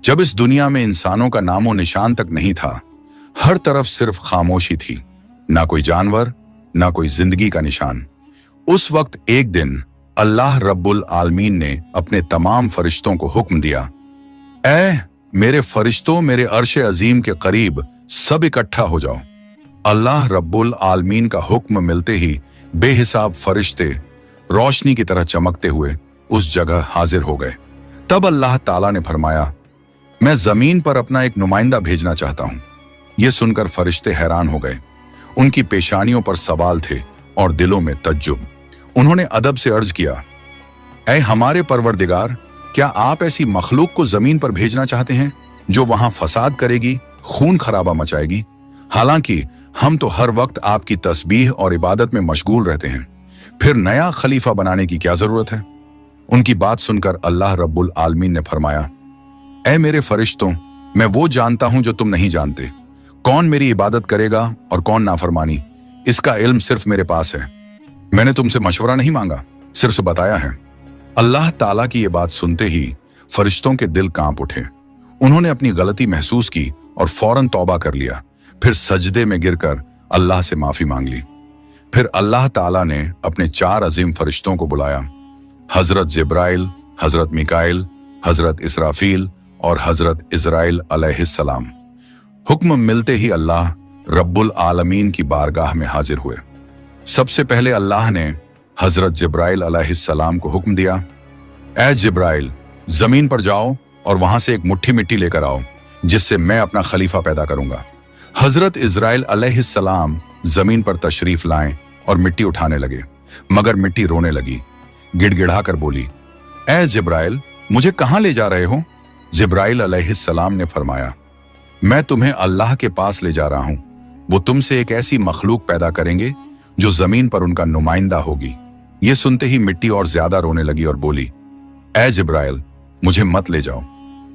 जब इस दुनिया में इंसानों का नामो निशान तक नहीं था, हर तरफ सिर्फ खामोशी थी, ना कोई जानवर, ना कोई जिंदगी का निशान। उस वक्त एक दिन अल्लाह रब्बुल आलमीन ने अपने तमाम फरिश्तों को हुक्म दिया, ऐ मेरे फरिश्तों, मेरे अर्श अजीम के करीब सब इकट्ठा हो जाओ। अल्लाह रब्बुल आलमीन का हुक्म मिलते ही बेहिसाब फरिश्ते रोशनी की तरह चमकते हुए उस जगह हाजिर हो गए। तब अल्लाह ताला ने फरमाया, मैं जमीन पर अपना एक नुमाइंदा भेजना चाहता हूं। यह सुनकर फरिश्ते हैरान हो गए। उनकी पेशानियों पर सवाल थे और दिलों में तज्जुब। उन्होंने अदब से अर्ज किया, ऐ हमारे परवरदिगार, क्या आप ऐसी मखलूक को जमीन पर भेजना चाहते हैं जो वहां फसाद करेगी, खून खराबा मचाएगी? हालांकि हम तो हर वक्त आपकी तस्बीह और इबादत में मशगूल रहते हैं, फिर नया खलीफा बनाने की क्या जरूरत है? उनकी बात सुनकर अल्लाह रब्बुल आलमीन ने फरमाया, ऐ मेरे फरिश्तों, मैं वो जानता हूं जो तुम नहीं जानते। कौन मेरी इबादत करेगा और कौन नाफरमानी, इसका इल्म सिर्फ मेरे पास है। मैंने तुमसे मशवरा नहीं मांगा, सिर्फ बताया है। अल्लाह ताला की ये बात सुनते ही फरिश्तों के दिल कांप उठे। उन्होंने अपनी गलती महसूस की और फौरन तौबा कर लिया। फिर सजदे में गिरकर अल्लाह से माफी मांग ली। फिर अल्लाह ताला ने अपने 4 अजीम फरिश्तों को बुलाया, हजरत जिब्राइल, हजरत मिकाइल, हजरत इसराफील और हजरत इजराइल अलैहिस्सलाम। हुक्म मिलते ही अल्लाह रब्बुल आलमीन की बारगाह में हाजिर हुए। सबसे पहले अल्लाह ने हजरत जिब्राइल अलैहिस्सलाम को हुक्म दिया, ऐ जिब्राइल, जमीन पर जाओ और वहां से एक मुट्ठी मिट्टी लेकर आओ, जिससे मैं अपना खलीफा पैदा करूंगा। हजरत इजराइल अलैहिस्सलाम जमीन पर तशरीफ लाएं और मिट्टी उठाने लगे, मगर मिट्टी रोने लगी। गिड़गिड़ाकर बोली, ऐ जिब्राइल, मुझे कहां ले जा रहे हो? जिब्राइल अलैहिस्सलाम ने फरमाया, मैं तुम्हें अल्लाह के पास ले जा रहा हूं। वो तुमसे एक ऐसी मखलूक पैदा करेंगे जो जमीन पर उनका नुमाइंदा होगी। ये सुनते ही मिट्टी और ज्यादा रोने लगी और बोली, ऐ जिब्राइल, मुझे मत ले जाओ।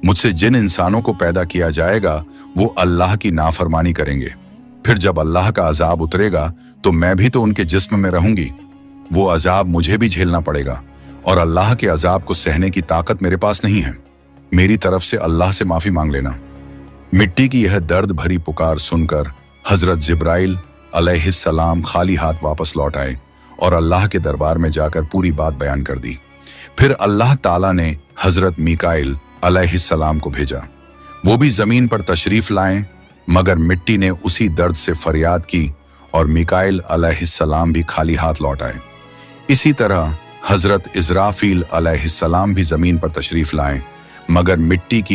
मुझसे जिन इंसानों को पैदा किया जाएगा वो अल्लाह की नाफरमानी करेंगे। फिर जब अल्लाह का अजाब उतरेगा तो मैं भी तो उनके जिस्म में रहूंगी। वो अजाब मुझे भी झेलना पड़ेगा और अल्लाह के अजाब को सहने की ताकत मेरे पास नहीं है। मेरी तरफ से अल्लाह से माफी मांग लेना। मिट्टी की यह दर्द भरी पुकार सुनकर हजरत जिब्राइल अलैहिस्सलाम खाली हाथ वापस लौट आए और अल्लाह के दरबार में जाकर पूरी बात बयान कर दी। फिर अल्लाह ताला ने हजरत मिकाइल अलैहिस्सलाम को भेजा। वो भी जमीन पर तशरीफ लाएं, मगर मिट्टी ने उसी दर्द से फरियाद की और मिकाइल अलैहिस्सलाम भी खाली हाथ लौट आए। इसी तरह हजरत इजराफील अलैहिस्सलाम भी जमीन पर तशरीफ लाएं, मगर मिट्टी की